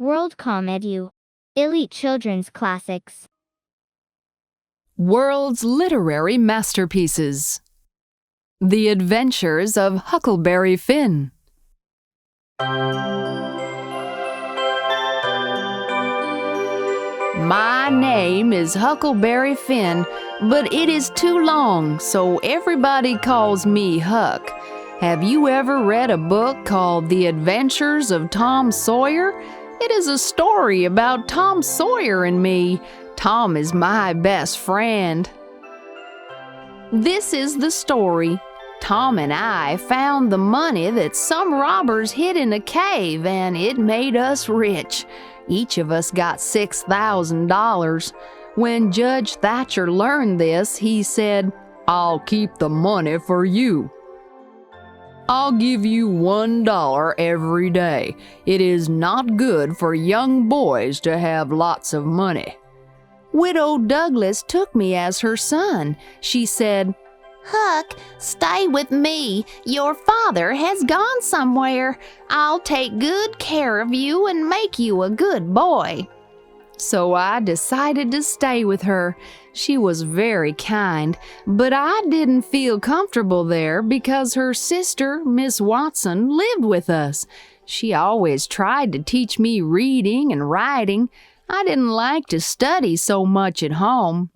WorldComEDU. Elite Children's Classics. World's Literary Masterpieces. The Adventures of Huckleberry Finn. My name is Huckleberry Finn, but it is too long, so everybody calls me Huck. Have you ever read a book called The Adventures of Tom Sawyer? It is a story about Tom Sawyer and me. Tom is my best friend. This is the story. Tom and I found the money that some robbers hid in a cave, and it made us rich. Each of us got $6,000. When Judge Thatcher learned this, he said, "I'll keep the money for you. I'll give you $1 every day. It is not good for young boys to have lots of money." Widow Douglas took me as her son. She said, "Huck, stay with me. Your father has gone somewhere. I'll take good care of you and make you a good boy." So I decided to stay with her. She was very kind, but I didn't feel comfortable there because her sister, Miss Watson, lived with us. She always tried to teach me reading and writing. I didn't like to study so much at home.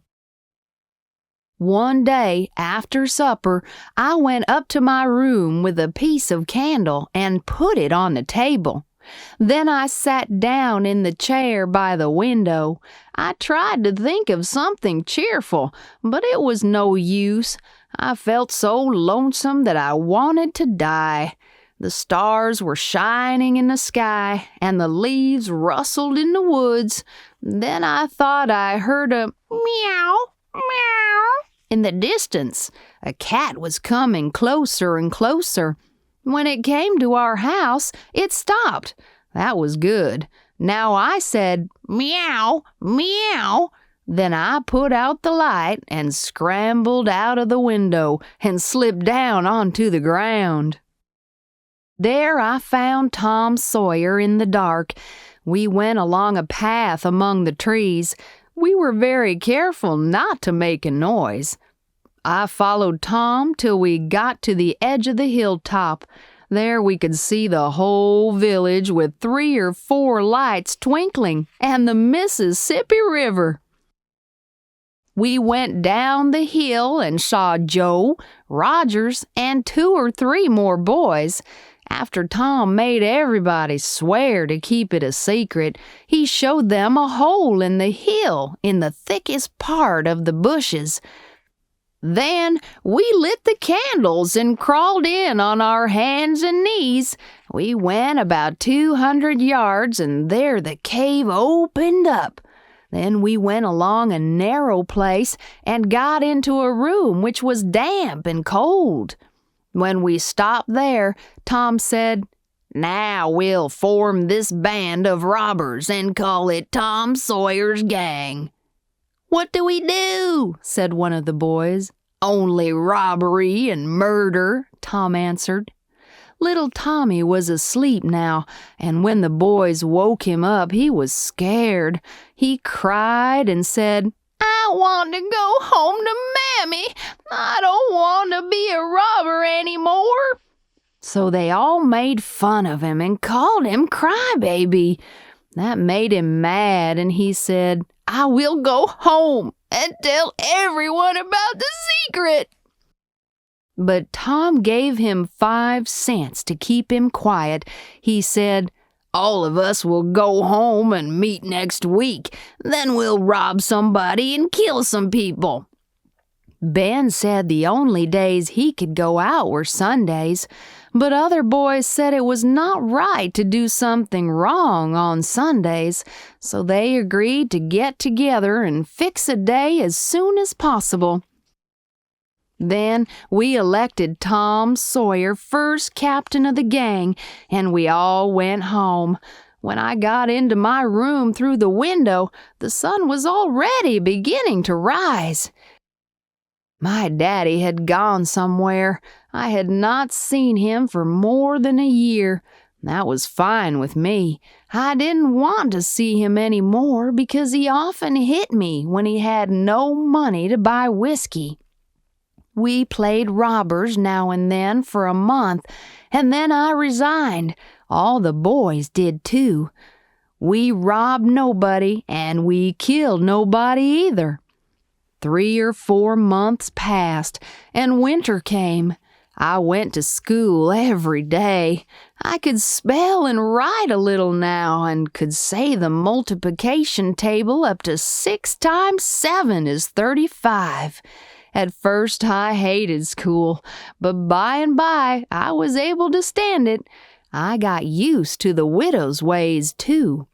One day, after supper, I went up to my room with a piece of candle and put it on the table. Then I sat down in the chair by the window. I tried to think of something cheerful, but it was no use. I felt so lonesome that I wanted to die. The stars were shining in the sky, and the leaves rustled in the woods. Then I thought I heard a meow, meow in the distance. A cat was coming closer and closer. When it came to our house, it stopped. That was good. Now I said, "Meow, meow." Then I put out the light and scrambled out of the window and slipped down onto the ground. There I found Tom Sawyer in the dark. We went along a path among the trees. We were very careful not to make a noise. I followed Tom till we got to the edge of the hilltop. There we could see the whole village with 3 or 4 lights twinkling and the Mississippi River. We went down the hill and saw Joe, Rogers, and 2 or 3 more boys. After Tom made everybody swear to keep it a secret, he showed them a hole in the hill in the thickest part of the bushes. Then we lit the candles and crawled in on our hands and knees. We went about 200 yards, and there the cave opened up. Then we went along a narrow place and got into a room which was damp and cold. When we stopped there, Tom said, "Now we'll form this band of robbers and call it Tom Sawyer's Gang." "What do we do?" said one of the boys. "Only robbery and murder," Tom answered. Little Tommy was asleep now, and when the boys woke him up, he was scared. He cried and said, "I want to go home to Mammy. I don't want to be a robber anymore." So they all made fun of him and called him Crybaby. That made him mad, and he said, "I will go home and tell everyone about the secret." But Tom gave him 5 cents to keep him quiet. He said, "All of us will go home and meet next week. Then we'll rob somebody and kill some people." Ben said the only days he could go out were Sundays, but other boys said it was not right to do something wrong on Sundays, so they agreed to get together and fix a day as soon as possible. Then we elected Tom Sawyer first captain of the gang, and we all went home. When I got into my room through the window, the sun was already beginning to rise. My daddy had gone somewhere. I had not seen him for more than a year. That was fine with me. I didn't want to see him any more because he often hit me when he had no money to buy whiskey. We played robbers now and then for a month, and then I resigned. All the boys did too. We robbed nobody, and we killed nobody either. 3 or 4 months passed, and winter came. I went to school every day. I could spell and write a little now, and could say the multiplication table up to 6 times 7 is 35. At first I hated school, but by and by I was able to stand it. I got used to the widow's ways, too.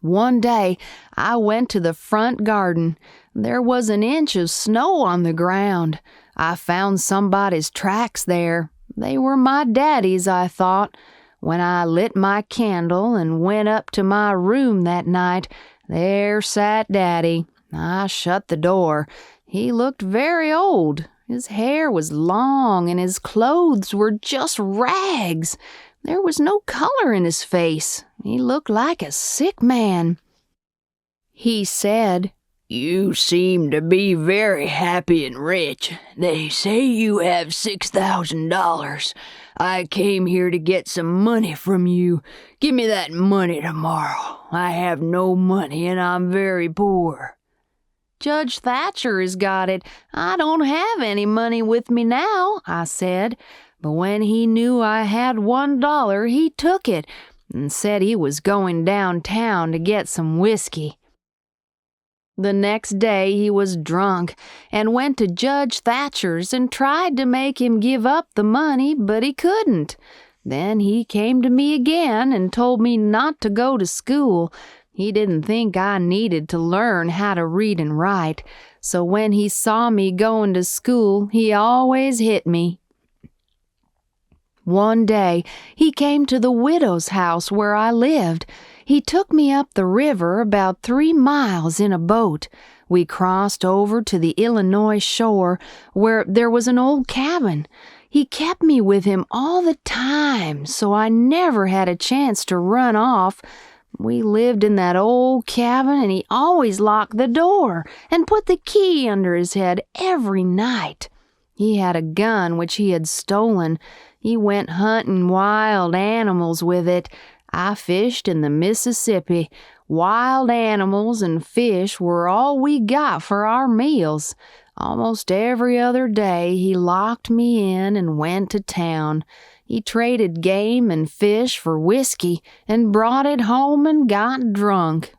One day I went to the front garden. There was an inch of snow on the ground. I found somebody's tracks there. They were my daddy's, I thought. When I lit my candle and went up to my room that night, there sat Daddy. I shut the door. He looked very old. His hair was long and his clothes were just rags. There was no color in his face. He looked like a sick man. He said, "You seem to be very happy and rich. They say you have $6,000. I came here to get some money from you. Give me that money tomorrow. I have no money and I'm very poor." "Judge Thatcher has got it. I don't have any money with me now," I said. But when he knew I had $1, he took it and said he was going downtown to get some whiskey. The next day he was drunk and went to Judge Thatcher's and tried to make him give up the money, but he couldn't. Then he came to me again and told me not to go to school. He didn't think I needed to learn how to read and write, so when he saw me going to school, he always hit me. One day he came to the widow's house where I lived. He took me up the river about 3 miles in a boat. We crossed over to the Illinois shore where there was an old cabin. He kept me with him all the time, so I never had a chance to run off. We lived in that old cabin, and he always locked the door and put the key under his head every night. He had a gun which he had stolen. He went hunting wild animals with it. I fished in the Mississippi. Wild animals and fish were all we got for our meals. Almost every other day he locked me in and went to town. He traded game and fish for whiskey and brought it home and got drunk.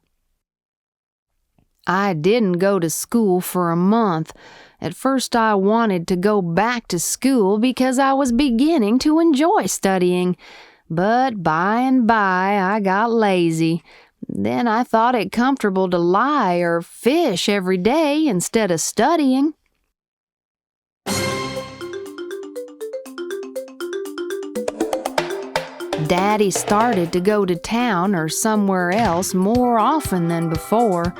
I didn't go to school for a month. At first I wanted to go back to school because I was beginning to enjoy studying. But by and by I got lazy. Then I thought it comfortable to lie or fish every day instead of studying. Daddy started to go to town or somewhere else more often than before.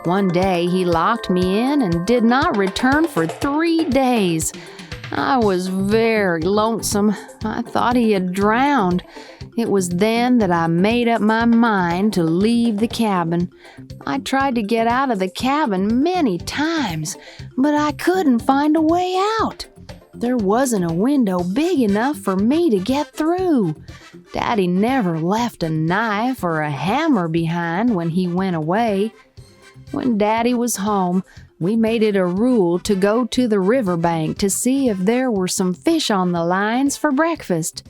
One day he locked me in and did not return for 3 days. I was very lonesome. I thought he had drowned. It was then that I made up my mind to leave the cabin. I tried to get out of the cabin many times, but I couldn't find a way out. There wasn't a window big enough for me to get through. Daddy never left a knife or a hammer behind when he went away. When Daddy was home, we made it a rule to go to the riverbank to see if there were some fish on the lines for breakfast.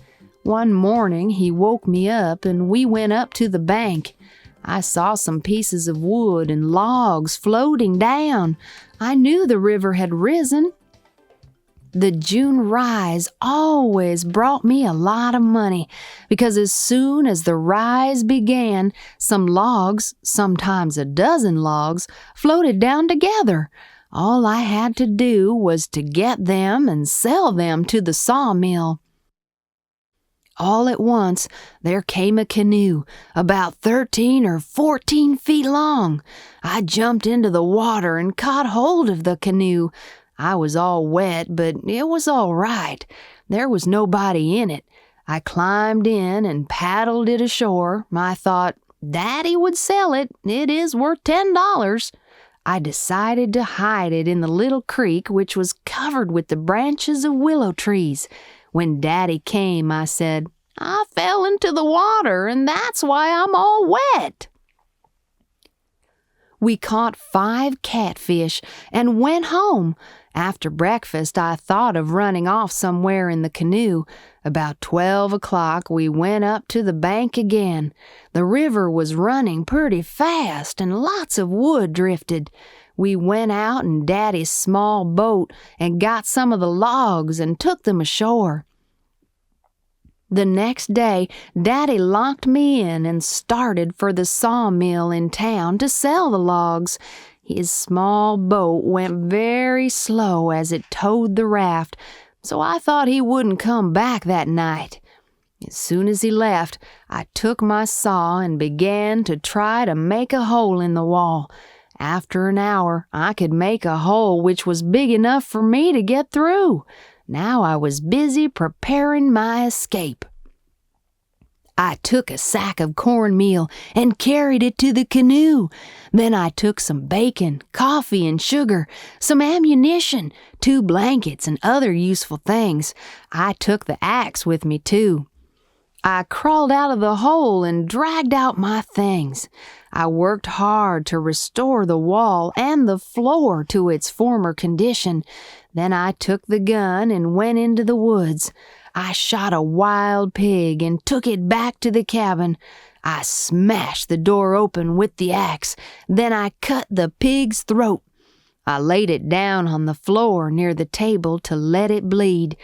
One morning he woke me up and we went up to the bank. I saw some pieces of wood and logs floating down. I knew the river had risen. The June rise always brought me a lot of money because as soon as the rise began, some logs, sometimes a dozen logs, floated down together. All I had to do was to get them and sell them to the sawmill. All at once, there came a canoe, about 13 or 14 feet long. I jumped into the water and caught hold of the canoe. I was all wet, but it was all right. There was nobody in it. I climbed in and paddled it ashore. I thought, Daddy would sell it. It is worth $10. I decided to hide it in the little creek, which was covered with the branches of willow trees. When Daddy came, I said, I fell into the water, and that's why I'm all wet. We caught 5 catfish and went home. After breakfast, I thought of running off somewhere in the canoe. About 12 o'clock, we went up to the bank again. The river was running pretty fast and lots of wood drifted. We went out in Daddy's small boat and got some of the logs and took them ashore. The next day, Daddy locked me in and started for the sawmill in town to sell the logs. His small boat went very slow as it towed the raft, so I thought he wouldn't come back that night. As soon as he left, I took my saw and began to try to make a hole in the wall. After an hour, I could make a hole which was big enough for me to get through. Now I was busy preparing my escape. I took a sack of cornmeal and carried it to the canoe. Then I took some bacon, coffee, and sugar, some ammunition, 2 blankets, and other useful things. I took the axe with me, too. I crawled out of the hole and dragged out my things. I worked hard to restore the wall and the floor to its former condition. Then I took the gun and went into the woods. I shot a wild pig and took it back to the cabin. I smashed the door open with the axe. Then I cut the pig's throat. I laid it down on the floor near the table to let it bleed.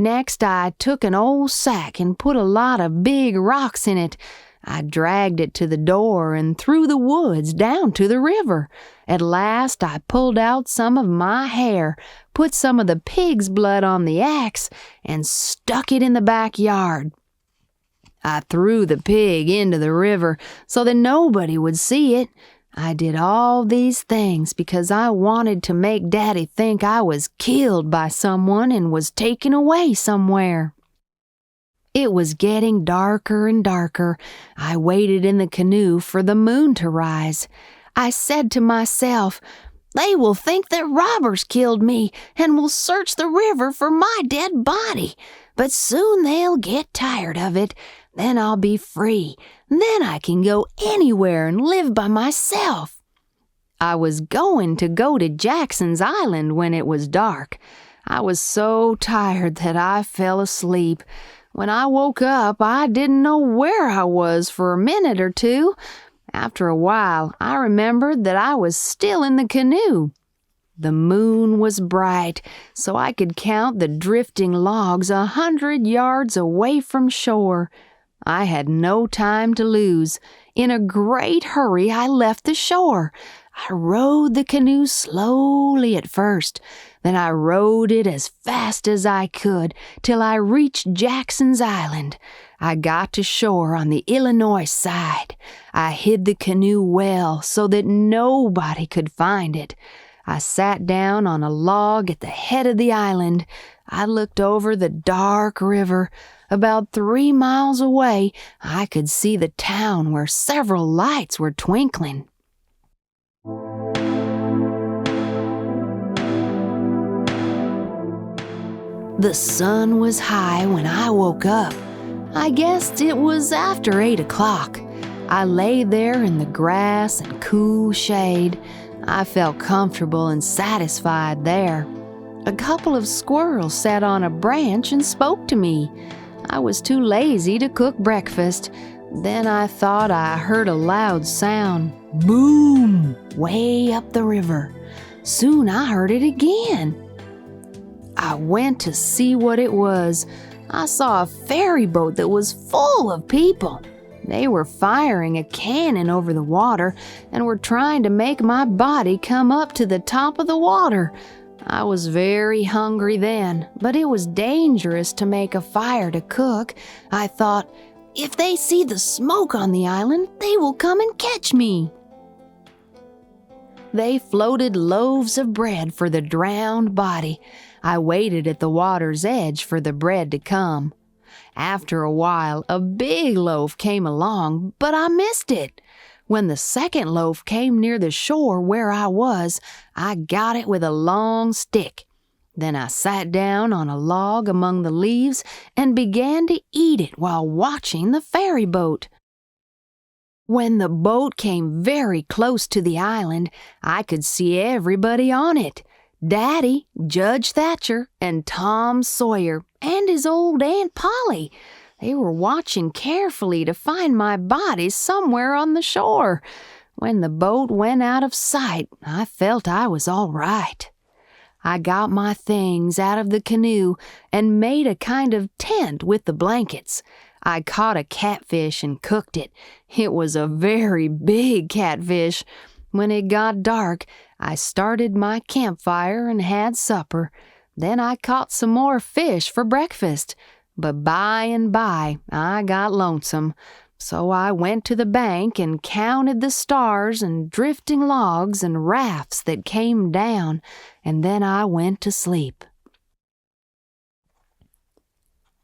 Next, I took an old sack and put a lot of big rocks in it. I dragged it to the door and through the woods down to the river. At last, I pulled out some of my hair, put some of the pig's blood on the axe, and stuck it in the backyard. I threw the pig into the river so that nobody would see it. I did all these things because I wanted to make Daddy think I was killed by someone and was taken away somewhere. It was getting darker and darker. I waited in the canoe for the moon to rise. I said to myself, they will think that robbers killed me and will search the river for my dead body. But soon they'll get tired of it. Then I'll be free. Then I can go anywhere and live by myself. I was going to Jackson's Island when it was dark. I was so tired that I fell asleep. When I woke up, I didn't know where I was for a minute or two. After a while, I remembered that I was still in the canoe. The moon was bright, so I could count the drifting logs 100 yards away from shore. I had no time to lose. In a great hurry, I left the shore. I rowed the canoe slowly at first. Then I rowed it as fast as I could till I reached Jackson's Island. I got to shore on the Illinois side. I hid the canoe well so that nobody could find it. I sat down on a log at the head of the island. I looked over the dark river. About 3 miles away, I could see the town where several lights were twinkling. The sun was high when I woke up. I guessed it was after 8 o'clock. I lay there in the grass and cool shade. I felt comfortable and satisfied there. A couple of squirrels sat on a branch and spoke to me. I was too lazy to cook breakfast. Then I thought I heard a loud sound. Boom! Way up the river. Soon I heard it again. I went to see what it was. I saw a ferry boat that was full of people. They were firing a cannon over the water and were trying to make my body come up to the top of the water. I was very hungry then, but it was dangerous to make a fire to cook. I thought, if they see the smoke on the island, they will come and catch me. They floated loaves of bread for the drowned body. I waited at the water's edge for the bread to come. After a while, a big loaf came along, but I missed it. When the second loaf came near the shore where I was, I got it with a long stick. Then I sat down on a log among the leaves and began to eat it while watching the ferry boat. When the boat came very close to the island, I could see everybody on it. Daddy, Judge Thatcher, and Tom Sawyer, and his old Aunt Polly. They were watching carefully to find my body somewhere on the shore. When the boat went out of sight, I felt I was all right. I got my things out of the canoe and made a kind of tent with the blankets. I caught a catfish and cooked it. It was a very big catfish. When it got dark, I started my campfire and had supper. Then I caught some more fish for breakfast. But by and by, I got lonesome. So I went to the bank and counted the stars and drifting logs and rafts that came down, and then I went to sleep.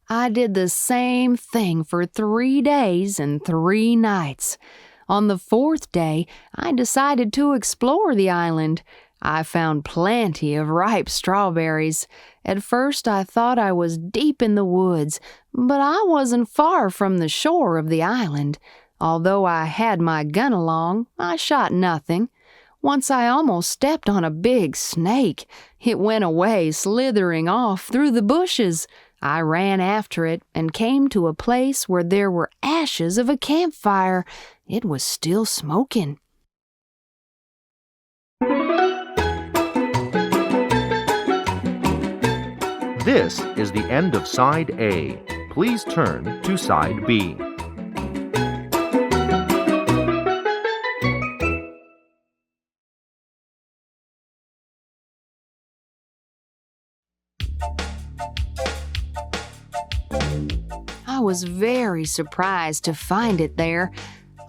I did the same thing for 3 days and 3 nights. On the 4th day, I decided to explore the island. I found plenty of ripe strawberries. At first I thought I was deep in the woods, but I wasn't far from the shore of the island. Although I had my gun along, I shot nothing. Once I almost stepped on a big snake. It went away, slithering off through the bushes. I ran after it and came to a place where there were ashes of a campfire. It was still smoking. This is the end of Side A. Please turn to Side B. I was very surprised to find it there.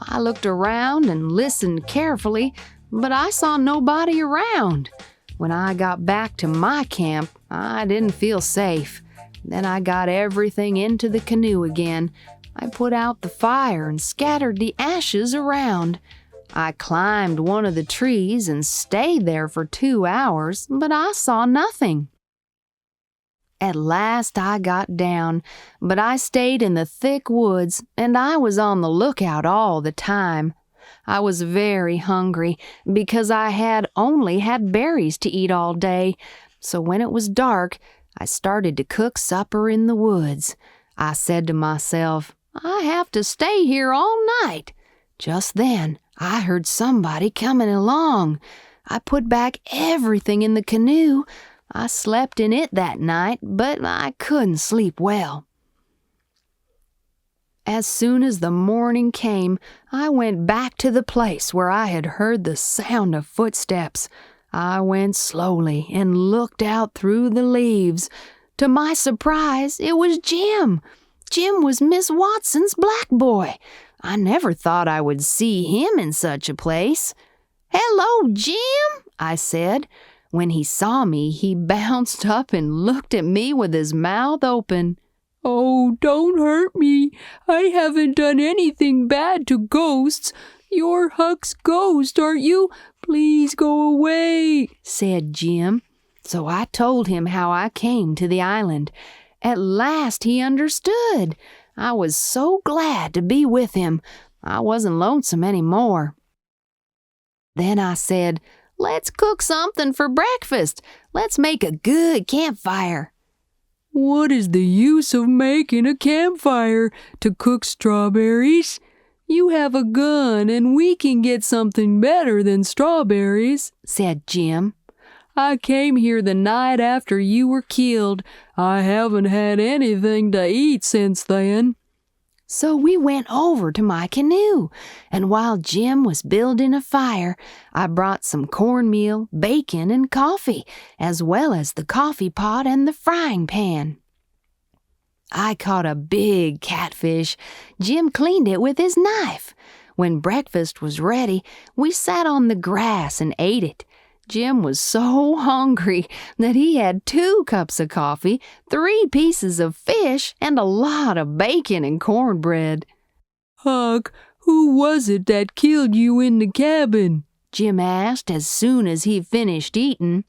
I looked around and listened carefully, but I saw nobody around. When I got back to my camp, I didn't feel safe. Then I got everything into the canoe again. I put out the fire and scattered the ashes around. I climbed one of the trees and stayed there for 2 hours, but I saw nothing. At last I got down, but I stayed in the thick woods, and I was on the lookout all the time. I was very hungry because I had only had berries to eat all day, so when it was dark, I started to cook supper in the woods. I said to myself, I have to stay here all night. Just then, I heard somebody coming along. I put back everything in the canoe. I slept in it that night, but I couldn't sleep well. As soon as the morning came, I went back to the place where I had heard the sound of footsteps. I went slowly and looked out through the leaves. To my surprise, it was Jim. Jim was Miss Watson's black boy. I never thought I would see him in such a place. "Hello, Jim," I said. When he saw me, he bounced up and looked at me with his mouth open. "Oh, don't hurt me. I haven't done anything bad to ghosts. You're Huck's ghost, aren't you? Please go away," said Jim. So I told him how I came to the island. At last he understood. I was so glad to be with him. I wasn't lonesome anymore. Then I said, "Let's cook something for breakfast. Let's make a good campfire." "What is the use of making a campfire to cook strawberries? You have a gun and we can get something better than strawberries," said Jim. "I came here the night after you were killed. I haven't had anything to eat since then." So we went over to my canoe, and while Jim was building a fire, I brought some cornmeal, bacon, and coffee, as well as the coffee pot and the frying pan. I caught a big catfish. Jim cleaned it with his knife. When breakfast was ready, we sat on the grass and ate it. Jim was so hungry that he had 2 cups of coffee, 3 pieces of fish, and a lot of bacon and cornbread. Huck, who was it that killed you in the cabin? Jim asked as soon as he finished eating.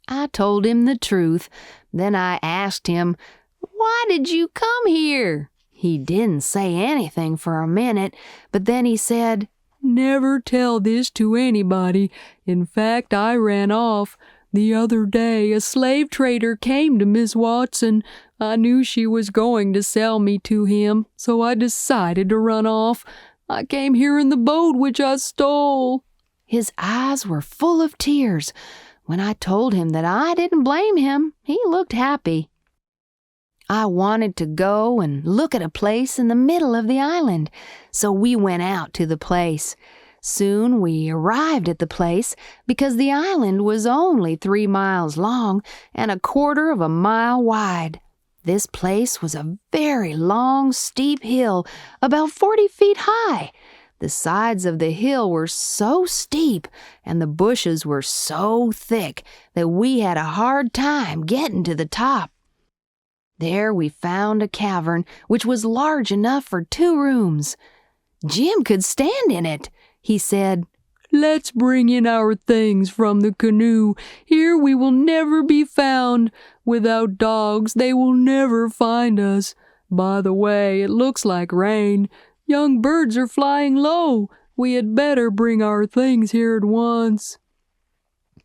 I told him the truth. Then I asked him, "Why did you come here?" He didn't say anything for a minute, but then he said, Never tell this to anybody. In fact, I ran off. The other day, a slave trader came to Miss Watson. I knew she was going to sell me to him, so I decided to run off. I came here in the boat which I stole. His eyes were full of tears. When I told him that I didn't blame him, he looked happy. I wanted to go and look at a place in the middle of the island, so we went out to the place. Soon we arrived at the place because the island was only 3 miles long and 1/4 of a mile wide. This place was a very long, steep hill, about 40 feet high. The sides of the hill were so steep and the bushes were so thick that we had a hard time getting to the top. There we found a cavern which was large enough for 2 rooms. Jim could stand in it. He said, Let's bring in our things from the canoe. Here we will never be found. Without dogs, they will never find us. By the way, it looks like rain. Young birds are flying low. We had better bring our things here at once.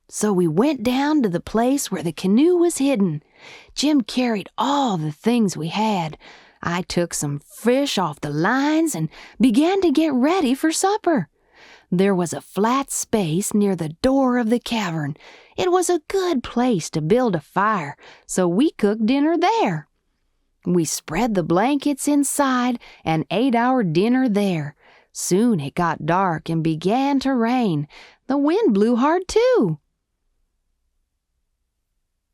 So we went down to the place where the canoe was hidden. Jim carried all the things we had. I took some fish off the lines and began to get ready for supper. There was a flat space near the door of the cavern. It was a good place to build a fire, so we cooked dinner there. We spread the blankets inside and ate our dinner there. Soon it got dark and began to rain. The wind blew hard too.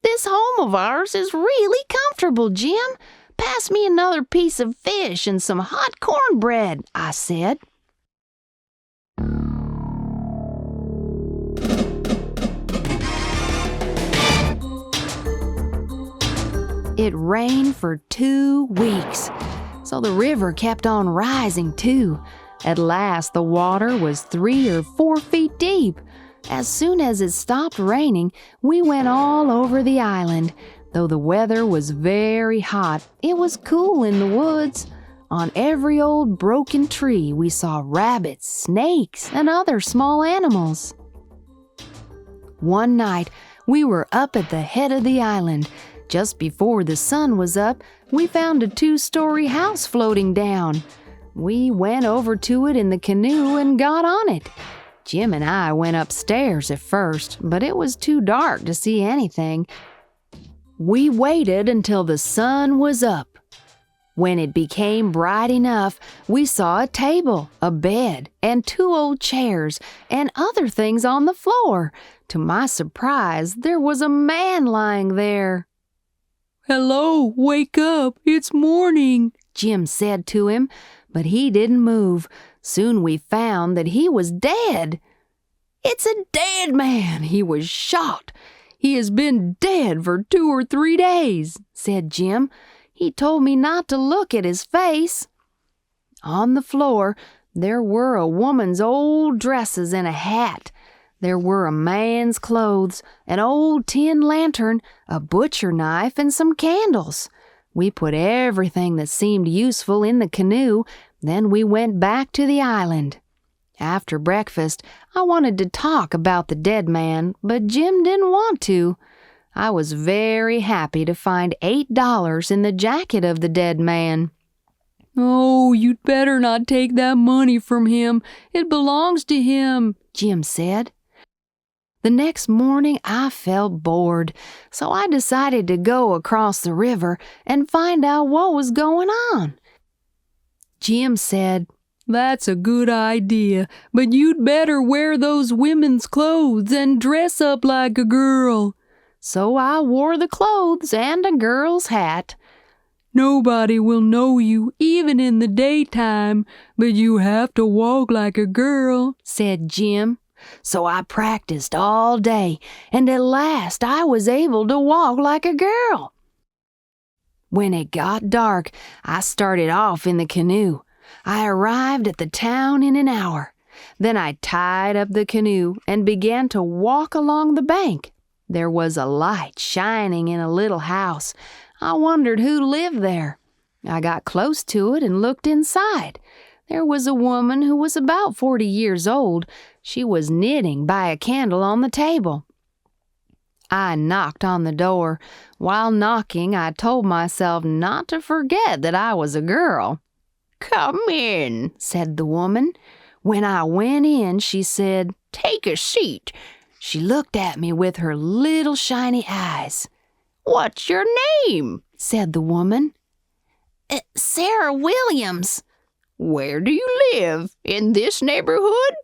This home of ours is really comfortable, Jim. Pass me another piece of fish and some hot cornbread, I said. It rained for 2 weeks, so the river kept on rising too. At last, the water was 3 or 4 feet deep. As soon as it stopped raining, we went all over the island. Though the weather was very hot, it was cool in the woods. On every old broken tree, we saw rabbits, snakes, and other small animals. One night, we were up at the head of the island. Just before the sun was up, we found a 2-story house floating down. We went over to it in the canoe and got on it. Jim and I went upstairs at first, but it was too dark to see anything. We waited until the sun was up. When it became bright enough, we saw a table, a bed, and 2 old chairs, and other things on the floor. To my surprise, there was a man lying there. Hello, wake up, it's morning, Jim said to him, but he didn't move. Soon we found that he was dead. It's a dead man. He was shot. He has been dead for 2 or 3 days, said Jim. He told me not to look at his face. On the floor, there were a woman's old dresses and a hat. There were a man's clothes, an old tin lantern, a butcher knife, and some candles. We put everything that seemed useful in the canoe. Then we went back to the island. After breakfast, I wanted to talk about the dead man, but Jim didn't want to. I was very happy to find $8 in the jacket of the dead man. Oh, you'd better not take that money from him. It belongs to him, Jim said. The next morning I felt bored, so I decided to go across the river and find out what was going on. Jim said, That's a good idea, but you'd better wear those women's clothes and dress up like a girl. So I wore the clothes and a girl's hat. Nobody will know you, even in the daytime, but you have to walk like a girl, said Jim. So I practiced all day, and at last I was able to walk like a girl. When it got dark, I started off in the canoe. I arrived at the town in an hour. Then I tied up the canoe and began to walk along the bank. There was a light shining in a little house. I wondered who lived there. I got close to it and looked inside. There was a woman who was about 40 years old. She was knitting by a candle on the table. I knocked on the door. While knocking, I told myself not to forget that I was a girl. "Come in," said the woman. When I went in, she said, "Take a seat." She looked at me with her little shiny eyes. "What's your name?" said the woman. "Sarah Williams." "Where do you live? In this neighborhood?"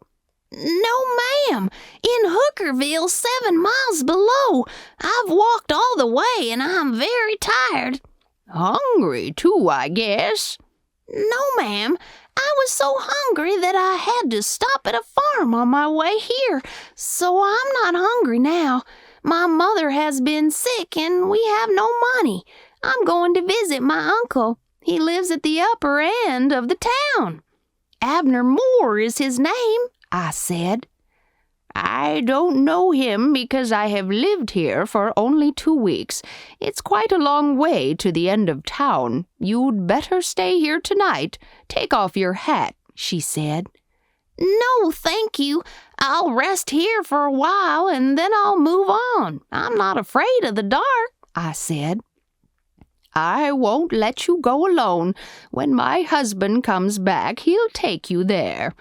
"No, ma'am. In Hookerville, 7 miles below. I've walked all the way, and I'm very tired." "Hungry, too, I guess." "No, ma'am. I was so hungry that I had to stop at a farm on my way here, so I'm not hungry now. My mother has been sick, and we have no money. I'm going to visit my uncle. He lives at the upper end of the town." "Abner Moore is his name," I said. "I don't know him because I have lived here for only 2 weeks. It's quite a long way to the end of town. You'd better stay here tonight. Take off your hat," she said. "No, thank you. I'll rest here for a while and then I'll move on. I'm not afraid of the dark," I said. "I won't let you go alone. When my husband comes back, he'll take you there."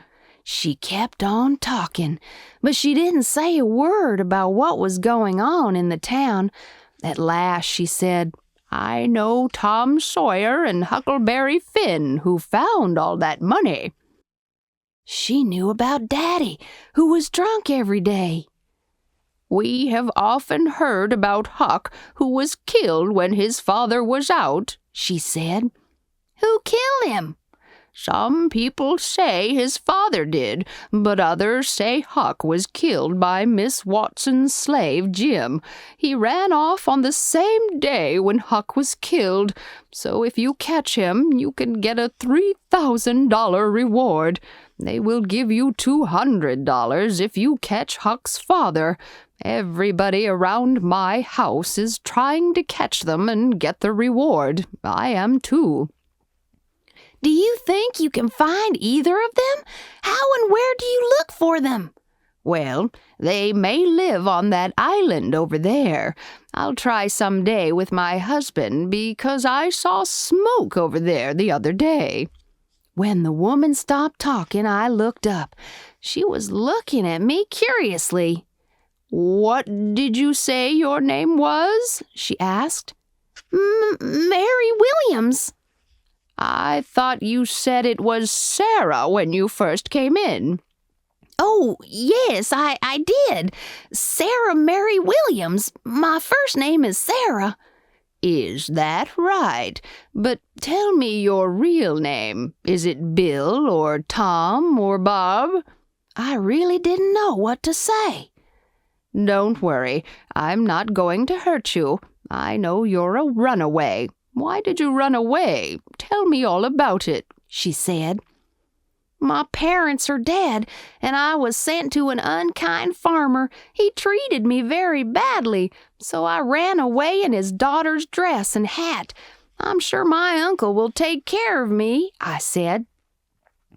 She kept on talking, but she didn't say a word about what was going on in the town. At last she said, "I know Tom Sawyer and Huckleberry Finn, who found all that money." She knew about Daddy, who was drunk every day. "We have often heard about Huck, who was killed when his father was out," she said. "Who killed him?" "Some people say his father did, but others say Huck was killed by Miss Watson's slave, Jim. He ran off on the same day when Huck was killed, so if you catch him, you can get a $3,000 reward. They will give you $200 if you catch Huck's father. Everybody around my house is trying to catch them and get the reward. I am too." "Do you think you can find either of them? How and where do you look for them?" "Well, they may live on that island over there. I'll try some day with my husband because I saw smoke over there the other day." When the woman stopped talking, I looked up. She was looking at me curiously. "What did you say your name was?" she asked. "Mary Williams." "I thought you said it was Sarah when you first came in." "Oh, yes, I did. Sarah Mary Williams. My first name is Sarah." "Is that right? But tell me your real name. Is it Bill or Tom or Bob?" I really didn't know what to say. "Don't worry. I'm not going to hurt you. I know you're a runaway. Why did you run away? Tell me all about it," she said. "My parents are dead, and I was sent to an unkind farmer. He treated me very badly, so I ran away in his daughter's dress and hat. I'm sure my uncle will take care of me," I said.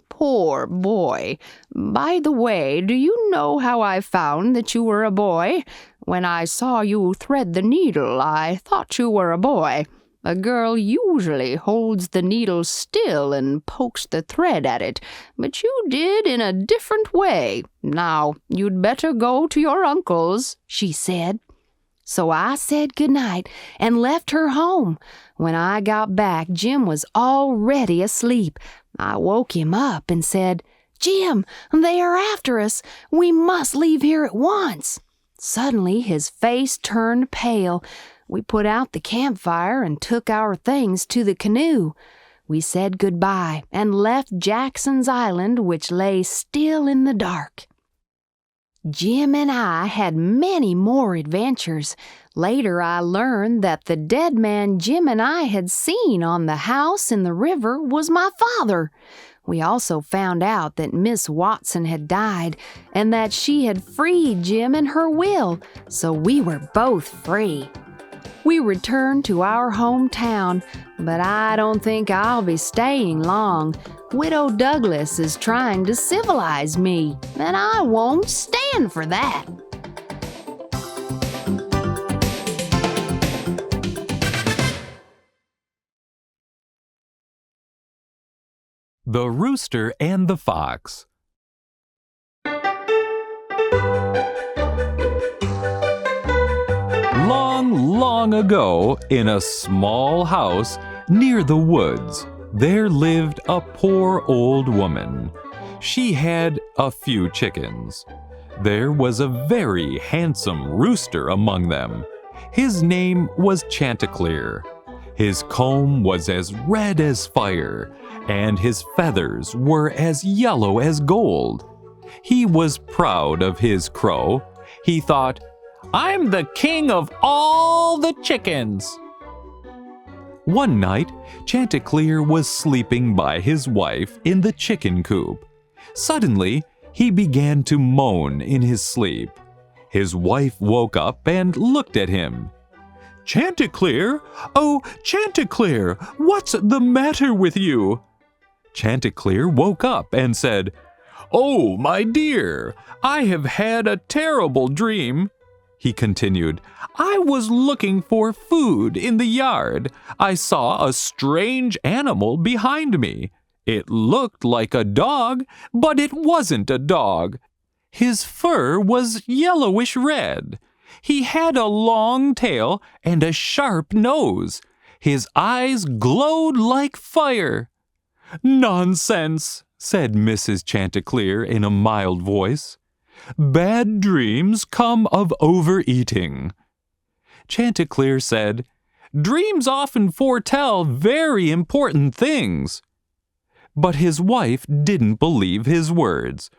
"Poor boy. By the way, do you know how I found that you were a boy? When I saw you thread the needle, I thought you were a boy. A girl usually holds the needle still and pokes the thread at it, but you did in a different way. Now, you'd better go to your uncle's," she said. So I said good night and left her home. When I got back, Jim was already asleep. I woke him up and said, "Jim, they are after us. We must leave here at once." Suddenly, his face turned pale. We put out the campfire and took our things to the canoe. We said goodbye and left Jackson's Island, which lay still in the dark. Jim and I had many more adventures. Later I learned that the dead man Jim and I had seen on the house in the river was my father. We also found out that Miss Watson had died and that she had freed Jim in her will, so we were both free. We returned to our hometown, but I don't think I'll be staying long. Widow Douglas is trying to civilize me, and I won't stand for that. The Rooster and the Fox. Long ago, in a small house near the woods, there lived a poor old woman. She had a few chickens. There was a very handsome rooster among them. His name was Chanticleer. His comb was as red as fire, and his feathers were as yellow as gold. He was proud of his crow. He thought, "I'm the king of all the chickens." One night, Chanticleer was sleeping by his wife in the chicken coop. Suddenly, he began to moan in his sleep. His wife woke up and looked at him. "Chanticleer? Oh, Chanticleer, what's the matter with you?" Chanticleer woke up and said, "Oh, my dear, I have had a terrible dream." He continued, "I was looking for food in the yard. I saw a strange animal behind me. It looked like a dog, but it wasn't a dog. His fur was yellowish red. He had a long tail and a sharp nose. His eyes glowed like fire." "Nonsense," said Mrs. Chanticleer in a mild voice. "Bad dreams come of overeating." Chanticleer said, "Dreams often foretell very important things." But his wife didn't believe his words.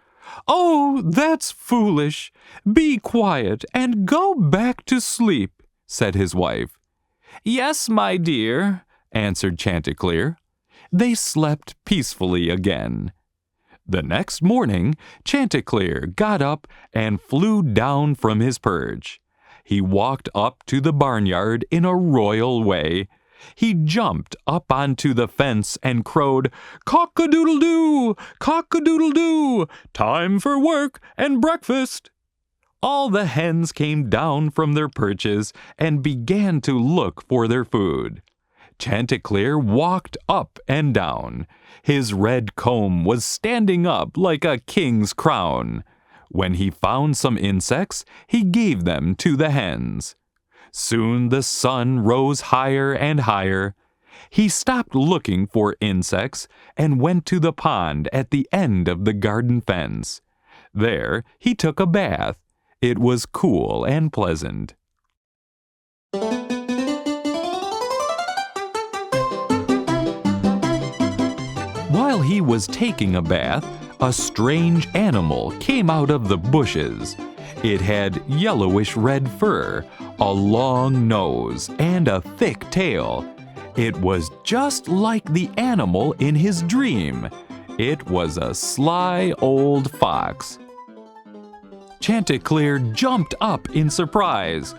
"Oh, that's foolish. Be quiet and go back to sleep," said his wife. "Yes, my dear," answered Chanticleer. They slept peacefully again. The next morning, Chanticleer got up and flew down from his perch. He walked up to the barnyard in a royal way. He jumped up onto the fence and crowed, "Cock-a-doodle-doo! Cock-a-doodle-doo! Time for work and breakfast!" All the hens came down from their perches and began to look for their food. Chanticleer walked up and down. His red comb was standing up like a king's crown. When he found some insects, he gave them to the hens. Soon the sun rose higher and higher. He stopped looking for insects and went to the pond at the end of the garden fence. There he took a bath. It was cool and pleasant. While he was taking a bath, a strange animal came out of the bushes. It had yellowish red fur, a long nose, and a thick tail. It was just like the animal in his dream. It was a sly old fox. Chanticleer jumped up in surprise,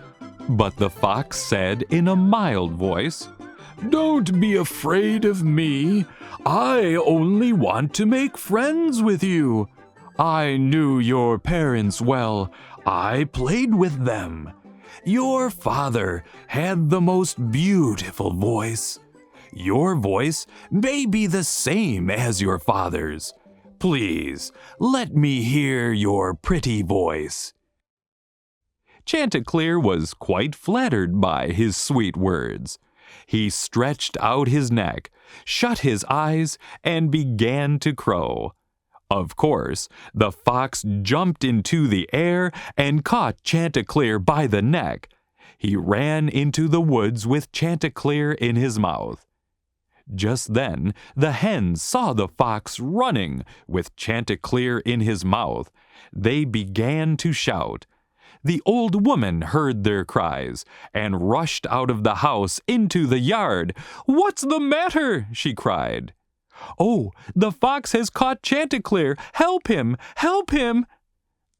but the fox said in a mild voice, "Don't be afraid of me. I only want to make friends with you. I knew your parents well. I played with them. Your father had the most beautiful voice. Your voice may be the same as your father's. Please, let me hear your pretty voice." Chanticleer was quite flattered by his sweet words. He stretched out his neck, shut his eyes, and began to crow. Of course, the fox jumped into the air and caught Chanticleer by the neck. He ran into the woods with Chanticleer in his mouth. Just then, the hen saw the fox running, with Chanticleer in his mouth. They began to shout. The old woman heard their cries and rushed out of the house into the yard. "What's the matter?" she cried. "Oh, the fox has caught Chanticleer! Help him! Help him!"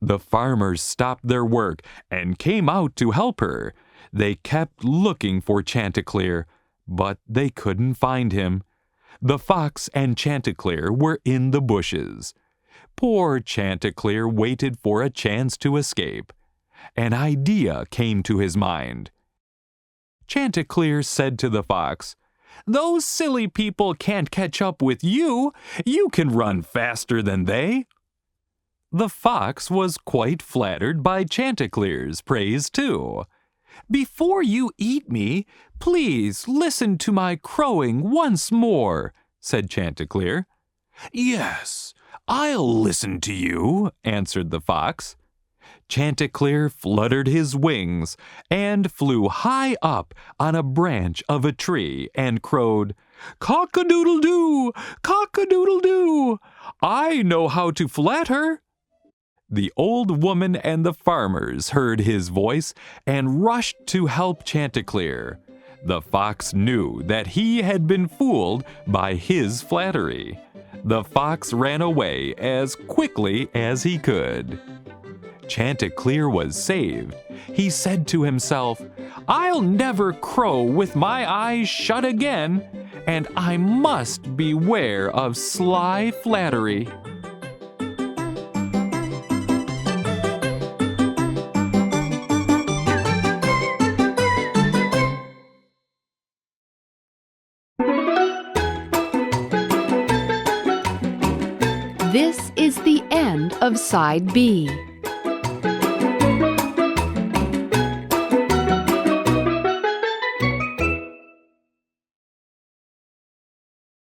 The farmers stopped their work and came out to help her. They kept looking for Chanticleer, but they couldn't find him. The fox and Chanticleer were in the bushes. Poor Chanticleer waited for a chance to escape. An idea came to his mind. Chanticleer said to the fox, "Those silly people can't catch up with you. You can run faster than they." The fox was quite flattered by Chanticleer's praise too. "Before you eat me, please listen to my crowing once more," said Chanticleer. "Yes, I'll listen to you," answered the fox. Chanticleer fluttered his wings and flew high up on a branch of a tree and crowed, "Cock-a-doodle-doo! Cock-a-doodle-doo! I know how to flatter." The old woman and the farmers heard his voice and rushed to help Chanticleer. The fox knew that he had been fooled by his flattery. The fox ran away as quickly as he could. Chanticleer was saved. He said to himself, "I'll never crow with my eyes shut again, and I must beware of sly flattery." This is the end of Side B.